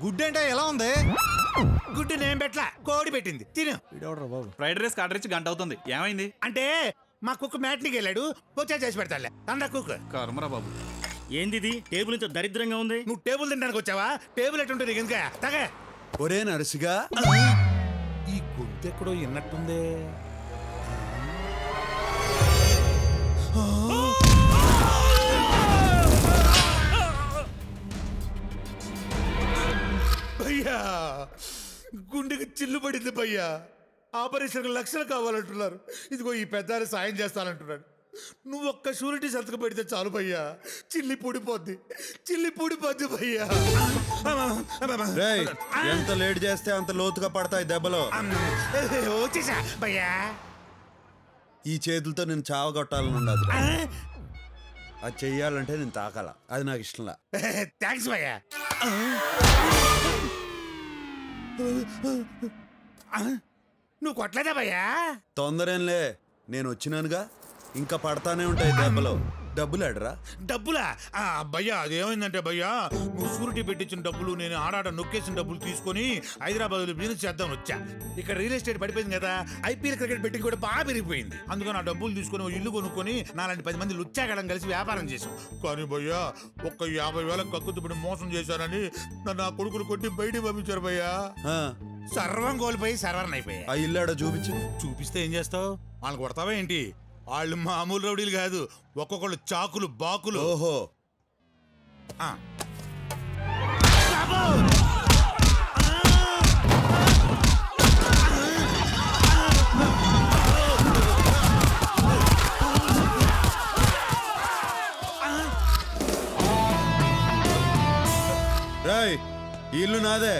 గుడ్డు అంటే ఎలా ఉంది? గుడ్డు నేను పెట్ల, కోడి పెట్టింది, తిను. బాబు ఫ్రైడ్ రైస్ ఆర్డర్ ఇచ్చి గంట అవుతుంది, ఏమైంది? అంటే మా కుక్క మ్యాట్నికి వెళ్ళాడు, వచ్చే చేసి పెడతాలే. అందా కుక్క. కర్మరా బాబు. ఏంది ఇది? టేబుల్ ఇంత దరిద్రంగా ఉంది. నువ్వు టేబుల్ తినడానికి వచ్చావా? టేబుల్ ఎట్టుంటుంది ఇంకా తగే. ఒరే నరసిగా, ఈ గొంతు ఎక్కడో విన్నట్టుంది. భయ్యా, గుండెకి చిల్లు పడింది భయ్యా. ఆపరేషన్ లక్షలు కావాలంటున్నారు. ఇదిగో ఈ పెద్ద సాయం చేస్తానంటున్నాడు. నువ్వు ఒక్క షూరిటీ సంతకం పెడితే చాలు భయ్యా, చిల్లి పూడిపోద్ది, చిల్లి పూడిపోద్ది భయ్యా. రేయ్, ఎంత లేట్ చేస్తే అంత లోతుగా పడతాయి దెబ్బలు. వచ్చేసా భయ్యా. ఈ చేతులతో నేను చావగొట్టాలని ఉండదు. అది చెయ్యాలంటే నేను తాకాల, అది నాకు ఇష్టంలా. థ్యాంక్స్ భయ్యా. నువ్వు కొట్టలేదా భయ్యా? తొందరేంలే, నేను వచ్చినానుగా, ఇంకా పడతానే ఉంటాయి దెబ్బలు. డబ్బులు అడరా? డబ్బులా? భయ్యా అదేమైందంటే భయ్యా, నువ్వు షూరిటీ పెట్టించిన డబ్బులు నేను ఆడాట నొక్కేసిన డబ్బులు తీసుకొని హైదరాబాద్లో బిజినెస్ చేద్దాం వచ్చా. ఇక్కడ రియల్ ఎస్టేట్ పడిపోయింది కదా, ఐపీఎల్ క్రికెట్ బెట్టింగ్ కూడా బాగా పెరిగిపోయింది. అందుకని ఆ డబ్బులు తీసుకొని ఓ ఇల్లు కొనుక్కొని నాలాంటి 10 మంది లుచ్చాగడం కలిసి వ్యాపారం చేసాం. కానీ భయ్యా, ఒక్క 50,000 కక్కుతుపడి మోసం చేశారని నన్ను ఆ కొడుకులు కొట్టి బయటికి పంపించారు భయ్యా. సర్వం కోల్పోయి సర్వర్ అయిపోయా. ఆ ఇల్లాడ చూపించు. చూపిస్తే ఏం చేస్తావు? వాళ్ళని కొడతావా ఏంటి? వాళ్ళు మామూలు రౌడీలు కాదు, ఒక్కొక్కళ్ళు చాకులు బాకులు. ఓహో, రేయ్, ఇల్లు నాదే.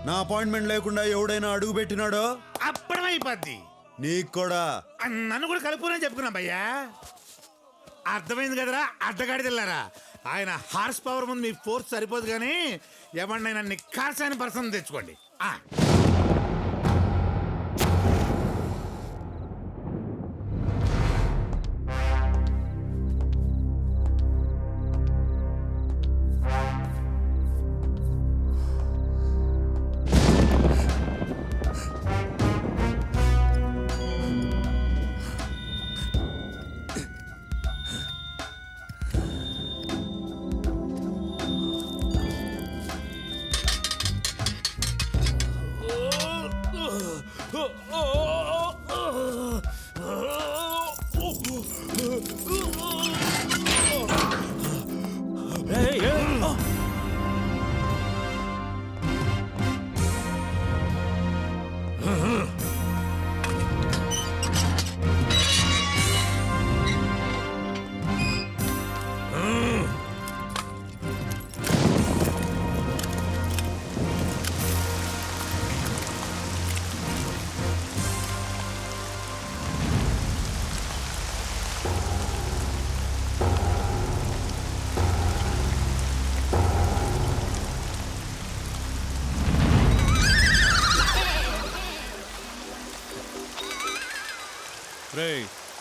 నా అపాయింట్మెంట్ లేకుండా ఎవడైనా అడుగు పెట్టినాడో అప్పుడమైపోద్ది. నీకు కూడా. నన్ను కూడా కలుపుకొని చెప్పుకున్నా భయ్యా. అర్థమైంది కదరా అడ్డగాడిదిల్లారా. ఆయన హార్స్ పవర్ ముందు మీ ఫోర్స్ సరిపోదు, కానీ ఎవరినైనా నిక్కార్సైన పర్సన్ తెచ్చుకోండి.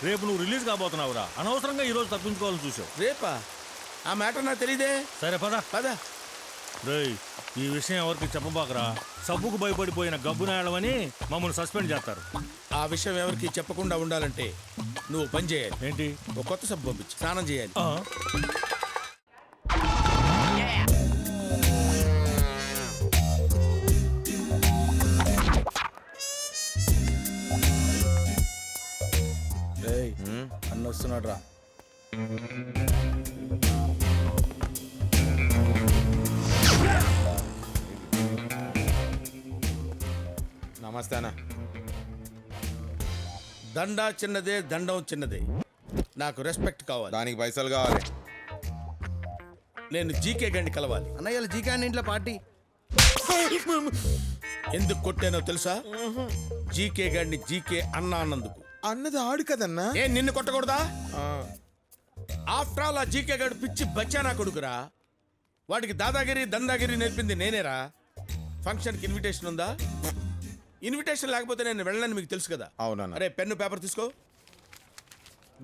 రేపు నువ్వు రిలీజ్ కాబోతున్నావురా, అనవసరంగా ఈ రోజు తప్పించుకోవాలని చూసావు. రేపా? ఆ మ్యాటర్ నాకు తెలీదే. సరే పద పద. రేయ్, ఈ విషయం ఎవరికి చెప్పబాకరా. సబ్బుకు భయపడిపోయిన గబ్బునాయడమని మమ్మల్ని సస్పెండ్ చేస్తారు. ఆ విషయం ఎవరికి చెప్పకుండా ఉండాలంటే నువ్వు పని చేయాలి. ఏంటి? ఒక కొత్త సబ్బు పంపించి స్నానం చేయాలి. అన్న వస్తున్నాడు రా. నమస్తే అన్న. దండా చిన్నదే, దండం చిన్నదే. నాకు రెస్పెక్ట్ కావాలి. దానికి పైసలు కావాలి. నేను జీకే గండి కలవాలి. అన్నయ్య జీకే అన్న ఇంట్లో పార్టీ. ఎందుకు కొట్టానో తెలుసా? జీకే గండి జీకే అన్న అన్నందుకు. అన్నది ఆడు కదన్నా. ఏ నిన్ను కొట్టకూడదా? ఆఫ్టర్ ఆల్ ఆ జీకే గడు పిచ్చి బచ్చానా కొడుకురా. వాడికి దాదాగిరి దందాగిరి నేర్పింది నేనేరా. ఫంక్షన్కి ఇన్విటేషన్ ఉందా? ఇన్విటేషన్ లేకపోతే నేను వెళ్ళని మీకు తెలుసు కదా. అవునన్నా. అరే పెన్ను పేపర్ తీసుకో.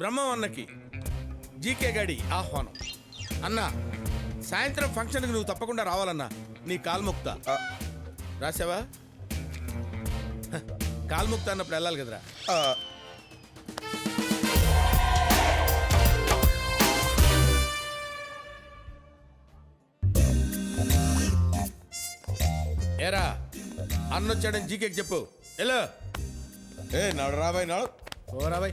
బ్రహ్మం అన్నకి జీకే గడి ఆహ్వానం. అన్న సాయంత్రం ఫంక్షన్కి నువ్వు తప్పకుండా రావాలన్నా. నీ కాల్ముక్త రాసావా? కాల్ముక్త అన్నప్పుడు వెళ్ళాలి కదరా. ఏరా అన్నొచ్చాడని జీకేకి చెప్పు. ఎలా ఏ నడు రాబాయ్ నడు. ఓరాబాయ్.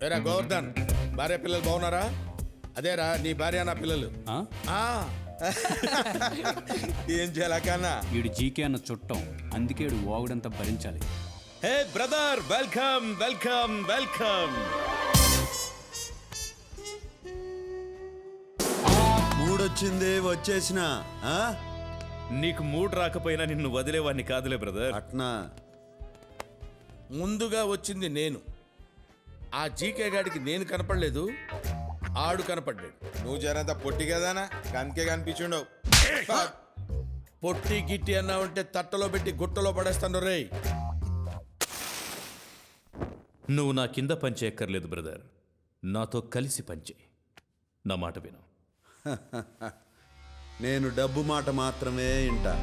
ఏరా గోవర్ధన్, భార్య పిల్లలు బాగున్నారా? అదేరా నీ భార్య నా పిల్లలు. ఆ, ఏం చేయాలా కన్నా? వీడు జీకే అన్న చుట్టం, అందుకే వీడు వాగుడంతా భరించాలి. Hey brother, welcome welcome welcome. మూడొచ్చింది వచ్చేసిన నీకు మూడ్ రాకపోయినా నిన్ను వదిలేవాడిని కాదులే బ్రదర్. అట్నా ముందుగా వచ్చింది నేను. ఆ జీకే గాడికి నేను కనపడలేదు, ఆడు కనపడ్డాడు. నువ్వు జరంత పొట్టి కదానా, కనికే కనిపించుండవు. పొట్టి గిట్టి అన్నావంటే తట్టలో పెట్టి గుట్టలో పడేస్తాను రేయ్. నువ్వు నా కింద పంచే ఎక్కర్లేదు బ్రదర్, నాతో కలిసి పంచే. నా మాట విను. నేను డబ్బు మాట మాత్రమే వింటా.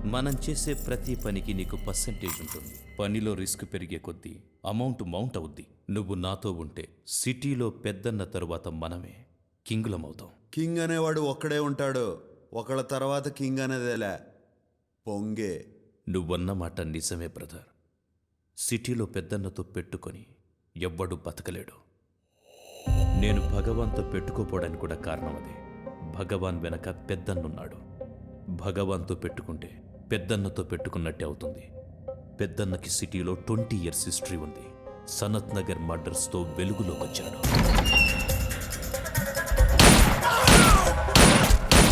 మనం చేసే ప్రతి పనికి నీకు పర్సంటేజ్ ఉంటుంది. పనిలో రిస్క్ పెరిగే కొద్దీ అమౌంట్ మౌంట్ అవుద్ది. నువ్వు నాతో ఉంటే సిటీలో పెద్దన్న తరువాత మనమే కింగులమవుతాం. కింగ్ అనేవాడు ఒక్కడే ఉంటాడు, ఒకళ్ళ తర్వాత కింగ్ అనేదేలే పొంగే. నువ్వన్న మాట నిజమే బ్రదర్. సిటీలో పెద్దన్నతో పెట్టుకొని ఎవ్వడు బతకలేడు. నేను భగవాన్తో పెట్టుకోపోవడానికి కూడా కారణం అదే. భగవాన్ వెనక పెద్దన్నున్నాడు. భగవాన్తో పెట్టుకుంటే పెద్దన్నతో పెట్టుకున్నట్టే అవుతుంది. పెద్దన్నకి సిటీలో 20 years హిస్టరీ ఉంది. సనత్ నగర్ మర్డర్స్తో వెలుగులోకి వచ్చాడు.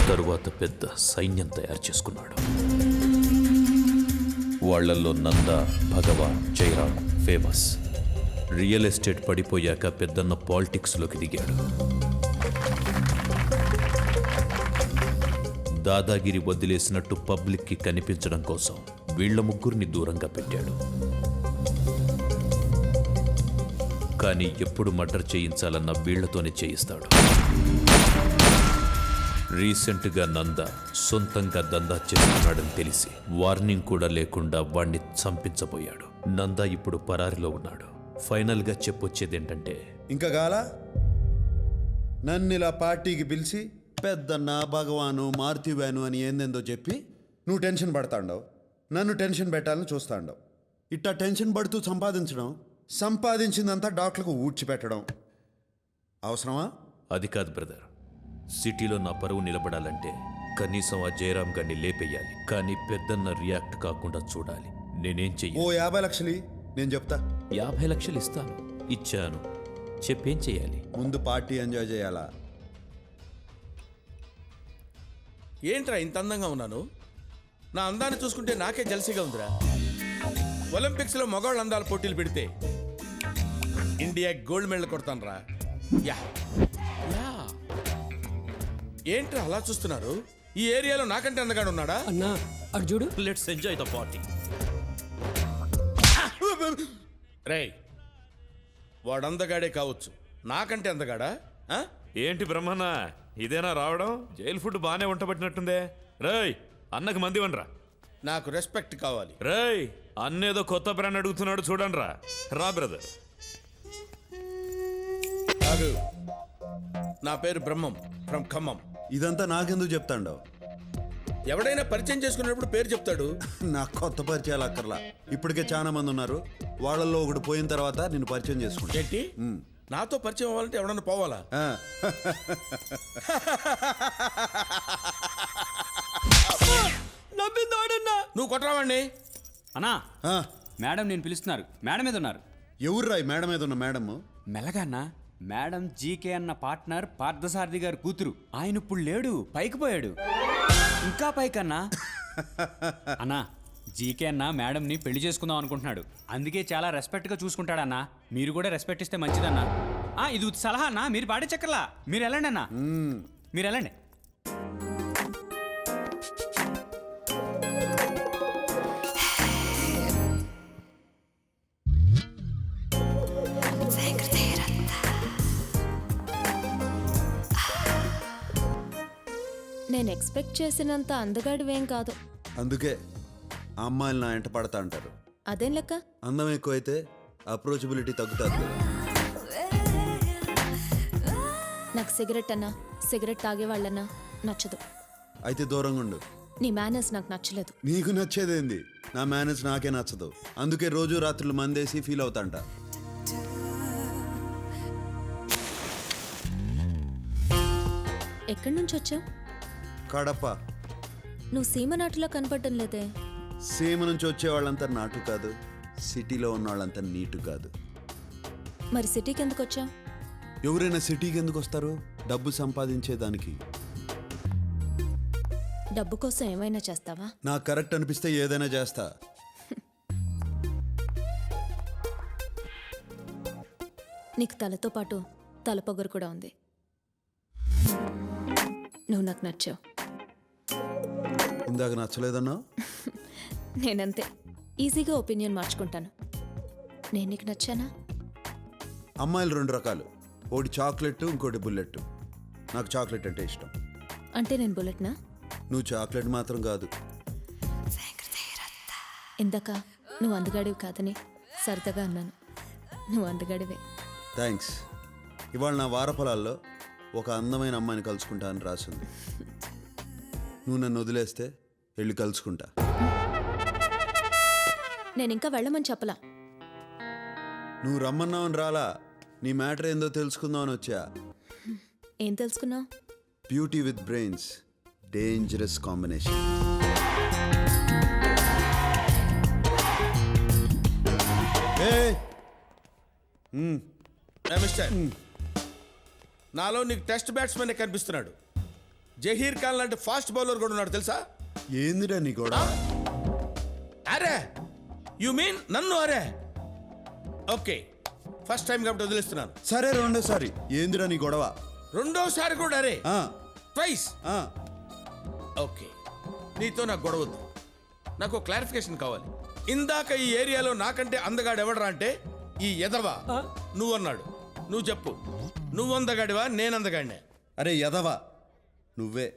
తరువాత పెద్ద సైన్యం తయారు చేసుకున్నాడు. వాళ్లల్లో నంద, భగవాన్, జయరాం ఫేమస్. రియల్ ఎస్టేట్ పడిపోయాక పెద్దన్న పాలిటిక్స్లోకి దిగాడు. దాదాగిరి వదిలేసినట్టు పబ్లిక్కి కనిపించడం కోసం వీళ్ల ముగ్గురిని దూరంగా పెట్టాడు. కానీ ఎప్పుడు మర్డర్ చేయించాలన్న వీళ్లతోనే చేయిస్తాడు. రీసెంట్గా నంద సొంతంగా దందా చేస్తున్నాడని తెలిసి వార్నింగ్ కూడా లేకుండా వాణ్ణి చంపించబోయాడు. నంద ఇప్పుడు పరారిలో ఉన్నాడు. ఫైనల్గా చెప్పొచ్చేదేంటంటే, ఇంకా గాల నన్ను ఇలా పార్టీకి పిలిచి పెద్దన్న, భగవాను, మారుతివాను అని ఏందేందో చెప్పి నువ్వు టెన్షన్ పడతాండవు. నన్ను టెన్షన్ పెట్టాలని చూస్తాండవు. ఇట్టా టెన్షన్ పడుతూ సంపాదించడం, సంపాదించిందంతా డాక్టర్లకు ఊడ్చిపెట్టడం అవసరమా? అది కాదు బ్రదర్. సిటీలో నా పరువు నిలబడాలంటే కనీసం ఆ జయరాం గారిని లేపేయాలి. కానీ పెద్దన్న రియాక్ట్ కాకుండా చూడాలి. నేనేం ఓ చెయ్యాలి? 50 లక్షలు నేను చెప్తా. 50 లక్షలు ఇస్తాను. ఇచ్చాను. చెప్పేం చెయ్యాలి? ముందు పార్టీ ఎంజాయ్ చేయాలా? ఏంట్రా ఇంత అందంగా ఉన్నాను? నా అందాన్ని చూసుకుంటే నాకే జలసిగా ఉందిరా. ఒలింపిక్స్లో మగవాళ్ళ అందాల పోటీలు పెడితే ఇండియా గోల్డ్ మెడల్ కొడతాను రా. Yeah yeah. ఏంట్రా అలా చూస్తున్నారు? ఈ ఏరియాలో నాకంటే అందగాడు ఉన్నాడా? అన్నా అటు చూడు. Let's enjoy the party. రేయ్, వాడు అందగాడే కావచ్చు, నాకంటే అందగాడా? ఆ? ఏంటి బ్రహ్మన్న, ఇదేనా రావడం? జైలు ఫుడ్ బాగానే వంటబట్టినట్టుందే. రేయ్, అన్నకు మంది వనరా. నాకు రెస్పెక్ట్ కావాలి. రేయ్, అన్నేదో కొత్త బ్రాండ్ అడుగుతున్నాడు చూడండి రా. రా బ్రదర్. కాదు, నా పేరు బ్రహ్మం ఫ్రమ్ ఖమ్మం. ఇదంతా నాకెందుకు చెప్తాండవు? ఎవడైనా పరిచయం చేసుకునేటప్పుడు పేరు చెప్తాడు. నాకు కొత్త పరిచయాలు అక్కర్లా. ఇప్పటికే చాలా మంది ఉన్నారు. వాళ్ళల్లో ఒకడు పోయిన తర్వాత నేను పరిచయం చేసుకుంటా. ఏంటి? నాతో పరిచయం అవ్వాలంటే ఎవడన్నా పోవాలా? ఆ. నవ్విందాడన్నా. నువ్వు కొట్టరావాడిని. అన్నా, ఆ. మేడం నేను పిలుస్తున్నారు. మేడం మీద ఉన్నారు. ఎవర్రా ఈ మేడం మీద ఉన్న మేడము? మెల్లగా అన్నా. మేడం జీకే అన్న పార్ట్నర్ పార్థసారథి గారి కూతురు. ఆయన ఇప్పుడు లేడు, పైకి పోయాడు. ఇంకా పైకన్నా. అన్నా, జీకే అన్న మేడంని పెళ్లి చేసుకుందాం అనుకుంటున్నాడు. అందుకే చాలా రెస్పెక్ట్గా చూసుకుంటాడన్నా. మీరు కూడా రెస్పెక్ట్ ఇస్తే మంచిదన్నా. ఇది సలహా అన్నా, మీరు పాటించక్కర్లా. మీరు వెళ్ళండి అన్నా, మీరు వెళ్ళండి. నేను ఎక్స్పెక్ట్ చేసినంత అందగాడివేం కాదు. అందుకే ఆ అమ్మాయిలు నా ఎంట పడతా అంటారు. అదేం లెక్క? అందం ఎక్కువైతే అప్రోచబిలిటీ తగ్గుతుంది కదా. నాకు సిగరెట్ అన్నా, సిగరెట్ తాగేవాళ్ళన్నా నచ్చదు. అయితే దూరంగా ఉండు. నీ మేనర్స్ నాకు నచ్చలేదు. నీకు నచ్చేదేంది? నా మేనేజ్ నాకే నచ్చదు. అందుకే రోజు రాత్రులు మందేసి ఫీల్ అవుతాంట. ఎక్కడి నుంచి వచ్చావు? కడప. నువ్వు సీమ నాటులో కనపడటం లేదే. సీమ నుంచి వచ్చే వాళ్ళంతా నాటు కాదు, సిటీలో ఉన్న వాళ్ళంతా నీటు కాదు. మరి సిటీకి ఎందుకు వచ్చావు? ఎవరైనా సిటీకి ఎందుకు వస్తారు? డబ్బు సంపాదించేదానికి. డబ్బు కోసం ఏమైనా చేస్తావా? నాకు కరెక్ట్ అనిపిస్తే ఏదైనా చేస్తా. నీకు తలతో పాటు తలపొగరు కూడా ఉంది. నువ్వు నాకు నచ్చావు. ఇందాక నచ్చలేదన్నా? నేనంతే, ఈజీగా ఒపీనియన్ మార్చుకుంటాను. నేను నీకు నచ్చానా? అమ్మాయిలు రెండు రకాలు, ఒకటి చాక్లెట్, ఇంకోటి బుల్లెట్. నాకు చాక్లెట్ అంటే ఇష్టం. అంటే నేను బుల్లెట్నా? నువ్వు చాక్లెట్ మాత్రం కాదు. ఇందాక నువ్వు అందగాడివి కాదని సరదాగా అన్నాను. నువ్వు అందగాడివే. థ్యాంక్స్. ఇవాళ నా వారఫలాల్లో ఒక అందమైన అమ్మాయిని కలుసుకుంటా అని రాసింది. నువ్వు నన్ను వదిలేస్తే వెళ్ళి కలుసుకుంటా. నేను ఇంకా వెళ్ళమని చెప్పలా. నువ్వు రమ్మన్నావని రాలా, నీ మ్యాటర్ ఏందో తెలుసుకుందామని వచ్చా. ఏం తెలుసుకున్నావు? Beauty with brains, dangerous combination. Mister, నాలో నీకు టెస్ట్ బ్యాట్స్మెన్ కనిపిస్తున్నాడు. జహీర్ ఖాన్ లాంటి ఫాస్ట్ బౌలర్ కూడా ఉన్నాడు తెలుసా? ఏందిరా నీ కూడా? అరే యు మీన్ నన్ను? అరే ఓకే, ఫస్ట్ టైం కాబట్టి వదిలేస్తున్నాను. సరే రెండోసారి. ఏందిరా నీ గొడవ? రెండోసారి కూడా అరే ఆ, ట్వైస్. ఆ. ఓకే, నీతో నాకు గొడవద్దు. నాకు క్లారిఫికేషన్ కావాలి. ఇందాక ఈ ఏరియాలో నాకంటే అందగాడు ఎవడరా అంటే ఈ ఎదవా నువ్వన్నాడు. నువ్వు చెప్పు, నువ్వు అందగాడివా నేను అందగాడినే? అరే యదవా, నువ్వే.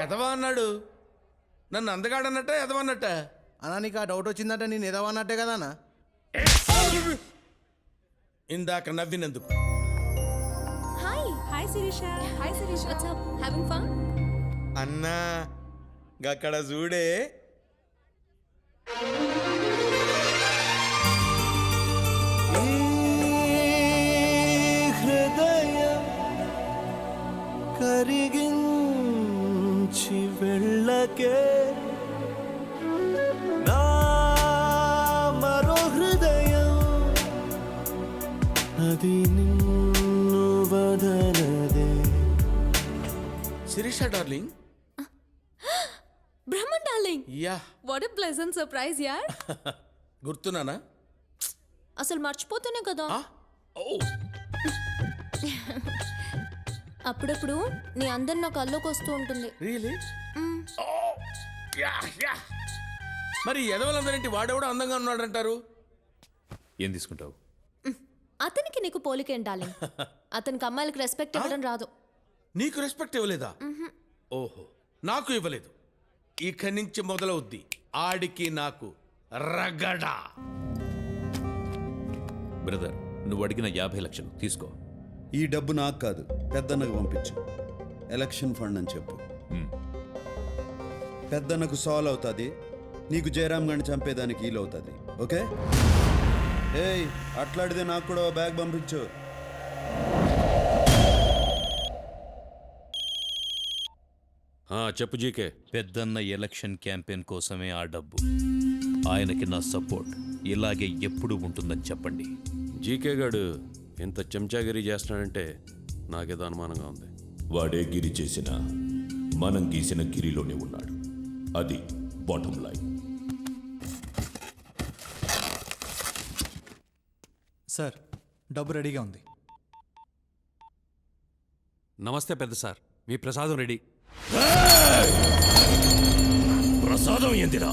ఎదవా అన్నాడు. నన్ను అందగాడన్నట్ట ఎదవా అన్నట్ట? అన్నా నీకు ఆ డౌట్ వచ్చిందంటే నేను ఎదవన్నట్టే కదా అన్న. ఇందాక నవ్వినందుకు. Hi Sirisha. Hi Sirisha. What's up? Having fun? అన్నా గక్కడ చూడే. హృదయం కరిగించి వెళ్ళకే నా మరో హృదయం అది నిన్ను వదలదే. Sirisha darling. Brahman darling, yeah, what a pleasant surprise యార్. గుర్తున్నానా? అసలు మర్చిపోతూనే కదా. ఓ, అప్పుడప్పుడు నీ అందరు నా కల్లోకి వస్తూ ఉంటుంది. రియలీ? మరి ఎదవలందరేంటి వాడెవడో అందంగా ఉన్నాడంటారు? ఏం తీసుకుంటావు? అతనికి నీకు పోలికేం డార్లింగ్. అతనికి అమ్మాయిలకు రెస్పెక్ట్ ఇవ్వడం రాదు. నీకు రెస్పెక్ట్ ఇవ్వలేదా? ఓహో, నాకు ఇవ్వలేదు. ఇక నుంచి మొదలవుద్ది ఆడికి నాకు రగడా. బ్రదర్, నువ్వు అడిగిన 50 లక్షలు తీసుకో. ఈ డబ్బు నాకు కాదు, పెద్దన్నకు పంపించు. ఎలక్షన్ ఫండ్ అని చెప్పు. పెద్దన్నకు సాల్వ్ అవుతుంది, నీకు జయరామ్ గండి చంపేదానికి వీలవుతుంది. ఓకే? ఏయ్, అట్లాడితే నాకు కూడా బ్యాగ్ పంపించు. చెప్పు జీకే. పెద్దన్న ఎలక్షన్ క్యాంపెయిన్ కోసమే ఆ డబ్బు. ఆయనకి నా సపోర్ట్ ఇలాగే ఎప్పుడూ ఉంటుందని చెప్పండి. జీకే గాడు ఇంత చెంచాగిరి చేస్తున్నాడంటే నాకేదో అనుమానంగా ఉంది. వాడే గిరి చేసినా మనం గీసిన గిరిలోనే ఉన్నాడు. అది బాటమ్ లైన్. సార్, డబ్బు రెడీగా ఉంది. నమస్తే పెద్ద సార్, మీ ప్రసాదం రెడీ. ప్రసాదం ఏందిరా?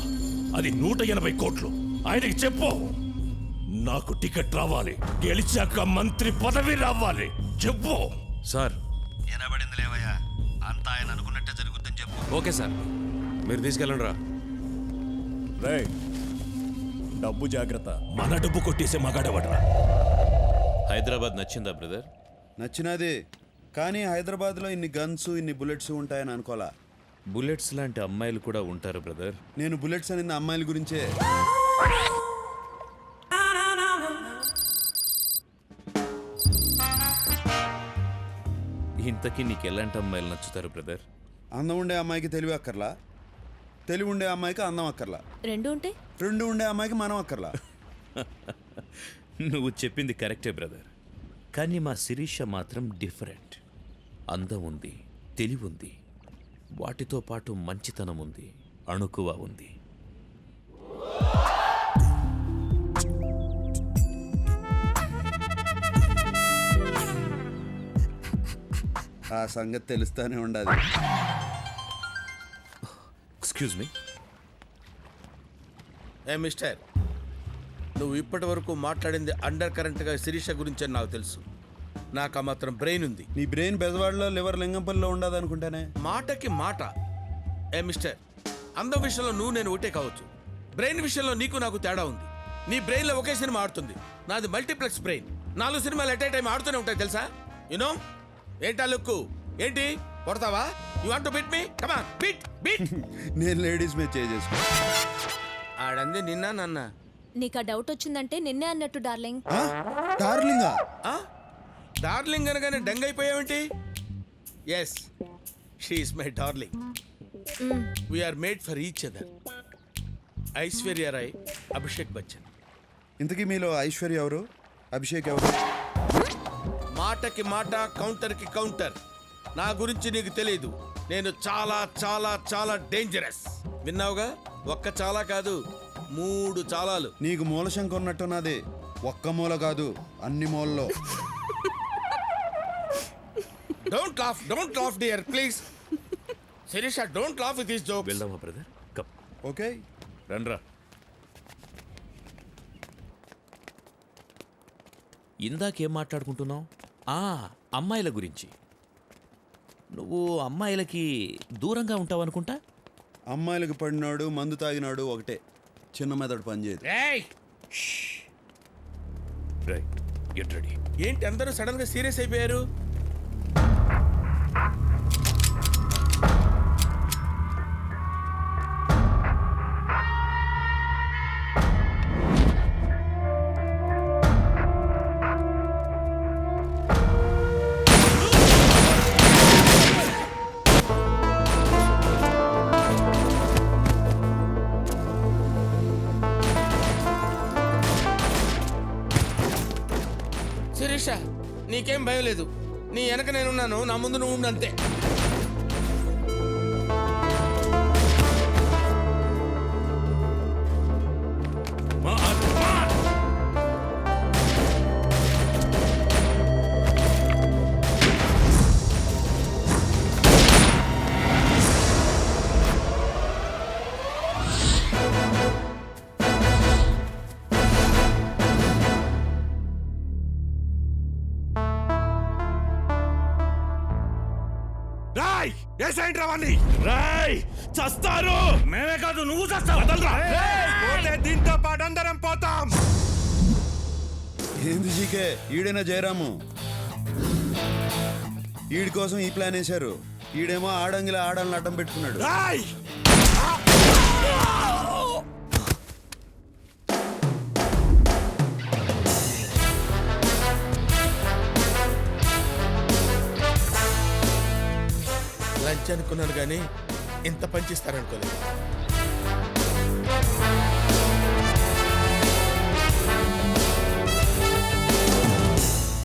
అది 180 కోట్లు. ఆయనకి చెప్పు, నాకు టికెట్ రావాలి, గెలిచాక మంత్రి పదవి రావాలి. చెప్పు సార్. ఎనబడింది లేవయ్యా, అంతా ఆయన అనుకున్నట్టే జరుగుద్దని చెప్పు. Okay sir. మీరు తీసుకెళ్ళండి రా. డబ్బు జాగ్రత్త. మన డబ్బు కొట్టేసే మగాడవడరా. హైదరాబాద్ నచ్చిందా బ్రదర్? నచ్చినది, కానీ హైదరాబాద్లో ఇన్ని గన్స్ ఇన్ని బుల్లెట్స్ ఉంటాయని అనుకోలా. బుల్లెట్స్ లాంటి అమ్మాయిలు కూడా ఉంటారు బ్రదర్. నేను బుల్లెట్స్ అనేది అమ్మాయిల గురించే. ఇంతకీ నీకు ఎలాంటి అమ్మాయిలు నచ్చుతారు బ్రదర్? అందం ఉండే అమ్మాయికి తెలివి అక్కర్లా, తెలివి ఉండే అమ్మాయికి అందం అక్కర్లా, రెండు ఉంటే రెండు ఉండే అమ్మాయికి మనం అక్కర్లా. నువ్వు చెప్పింది కరెక్టే బ్రదర్, కానీ మా శిరీష మాత్రం డిఫరెంట్. అందం ఉంది, తెలివి ఉంది, వాటితో పాటు మంచితనం ఉంది, అణుకువ ఉంది. ఆ సంగతి తెలుస్తానే ఉండాలి. Excuse me. ఏ మిస్టర్, నువ్వు ఇప్పటి వరకు మాట్లాడింది అండర్ కరెంట్గా శిరీష గురించి అని నాకు తెలుసు. నాకు ఆ మాత్రం బ్రెయిన్ ఉంది. నీ బ్రెయిన్ బెజవాడలో లివర్ లింగంపల్లిలో ఉండదు అనుకుంటానే. మాటకి మాట. ఏ మిస్టర్, అందం విషయంలో నువ్వు నేను ఒకటే కావచ్చు, బ్రెయిన్ విషయంలో నీకు నాకు తేడా ఉంది. నీ బ్రెయిన్లో ఒకే సినిమా ఆడుతుంది, నాది మల్టీప్లెక్స్ బ్రెయిన్. 4 సినిమాలు ఎట్ ఏ టైం ఆడుతూనే ఉంటాయి తెలుసా. యునో ఏంటా లుక్కు? ఏంటి కొడతావా? You want to beat me? Come on beat beat. నేను లేడీస్ మీద చేసుకో. ఆడంది నిన్న నన్న. నీకు ఆ డౌట్ వచ్చిందంటే నిన్నే అన్నట్టు డార్లింగ్. డార్లింగా? డార్లింగ్ అనగానే డంగ్ అయిపోయావేంటి? Yes, she is my darling. We are made for each other. Aishwarya Rai, Abhishek Bachchan. ఇంతకీ మీలో ఐశ్వర్య ఎవరు, అభిషేక్ ఎవరు? మాటకి మాట, కౌంటర్కి కౌంటర్. నా గురించి నీకు తెలియదు. నేను చాలా చాలా చాలా డేంజరస్. విన్నావుగా? ఒక్క చాలా కాదు, 3 చాలాలు. నీకు మూలశంక ఉన్నట్టున్నది. ఒక్క మూల కాదు, అన్ని మూలలో. Don't laugh dear please. Shirisha, don't laugh with this jokes. వెళ్దామా బ్రదర్? కమ్. ఓకే, రండ్రా. ఇందాకేం మాట్లాడుకుంటున్నావు? అమ్మాయిల గురించి. నువ్వు అమ్మాయిలకి దూరంగా ఉంటావు అనుకుంటా. అమ్మాయిలకు పడినాడు మందు తాగినాడు ఒకటే, చిన్న మెదడు పనిచేయదు. Right, get ready. ఏంటి అందరూ సడన్ గా సీరియస్ అయిపోయారు? శిరీష, నీకేం భయం లేదు. నీ వెనక నేనున్నాను, నా ముందు నువ్వు ఉండు అంతే. చస్తారు. మేమే కాదు, నువ్వు చస్తావు. దీంతో పాటు అందరం పోతాం. ఏంది జీకే, ఈడైనా జయరాము? ఈడి కోసం ఈ ప్లాన్ వేశారు. ఈడేమో ఆడంగిలా ఆడాలని అడ్డం పెట్టుకున్నాడు. లంచ్ అనుకున్నాను కానీ ఇంత పనిచేస్తారనుకోలేదు.